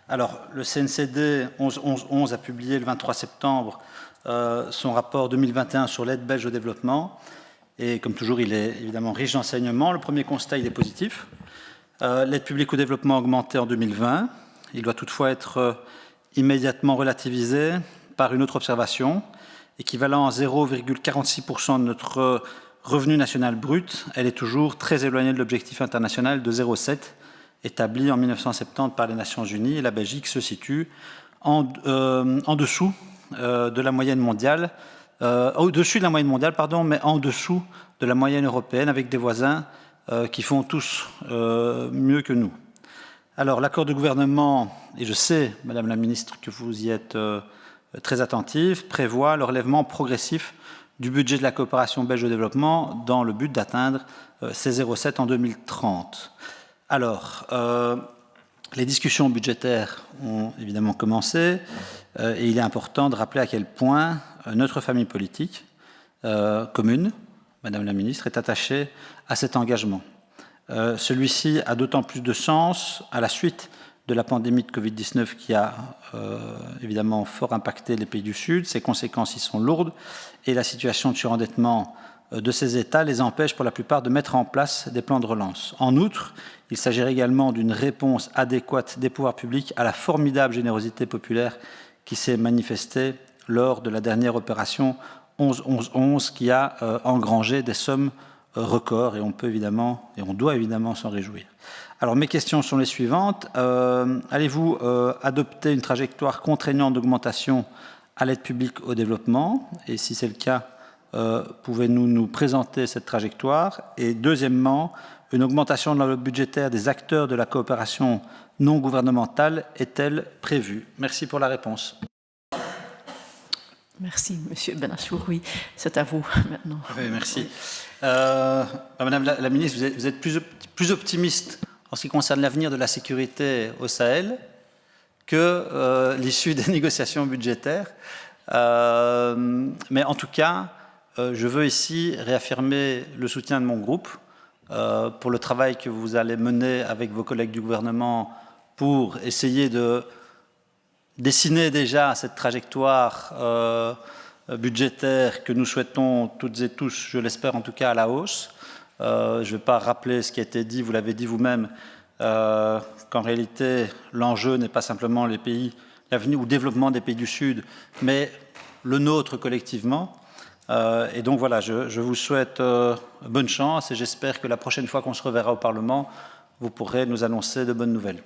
Alors, le CNCD 11-11-11 a publié le 23 septembre son rapport 2021 sur l'aide belge au développement. Et comme toujours, il est évidemment riche d'enseignements. Le premier constat, il est positif. L'aide publique au développement a augmenté en 2020. Il doit toutefois être immédiatement relativisé par une autre observation. Équivalent à 0,46% de notre revenu national brut, elle est toujours très éloignée de l'objectif international de 0,7 établi en 1970 par les Nations Unies. Et la Belgique se situe en dessous de la moyenne mondiale, au-dessus de la moyenne mondiale, pardon, mais en dessous de la moyenne européenne, avec des voisins qui font tous mieux que nous. Alors, l'accord de gouvernement, et je sais, Madame la Ministre, que vous y êtes très attentive, prévoit le relèvement progressif du budget de la coopération belge au développement dans le but d'atteindre ces 0,7 en 2030. Alors, les discussions budgétaires ont évidemment commencé et il est important de rappeler à quel point notre famille politique commune, Madame la Ministre, est attachée à cet engagement. Celui-ci a d'autant plus de sens à la suite de la pandémie de Covid-19 qui a évidemment fort impacté les pays du Sud. Ses conséquences y sont lourdes et la situation de surendettement de ces États les empêche pour la plupart de mettre en place des plans de relance. En outre, il s'agirait également d'une réponse adéquate des pouvoirs publics à la formidable générosité populaire qui s'est manifestée lors de la dernière opération 11-11-11 qui a engrangé des sommes records et on peut évidemment et on doit évidemment s'en réjouir. Alors mes questions sont les suivantes. Allez-vous adopter une trajectoire contraignante d'augmentation à l'aide publique au développement? Et si c'est le cas, pouvez-vous nous présenter cette trajectoire? Et deuxièmement, une augmentation de l'enveloppe budgétaire des acteurs de la coopération non gouvernementale est-elle prévue? Merci pour la réponse. Merci, Monsieur Benachour. Oui, c'est à vous maintenant. Oui, merci. Madame la Ministre, vous êtes plus optimiste en ce qui concerne l'avenir de la sécurité au Sahel que l'issue des négociations budgétaires. Mais en tout cas, je veux ici réaffirmer le soutien de mon groupe pour le travail que vous allez mener avec vos collègues du gouvernement pour essayer de dessiner déjà cette trajectoire budgétaire que nous souhaitons toutes et tous, je l'espère en tout cas, à la hausse. Je ne vais pas rappeler ce qui a été dit, vous l'avez dit vous-même, qu'en réalité, l'enjeu n'est pas simplement les pays, l'avenir ou le développement des pays du Sud, mais le nôtre collectivement. Et donc voilà, je vous souhaite bonne chance et j'espère que la prochaine fois qu'on se reverra au Parlement, vous pourrez nous annoncer de bonnes nouvelles.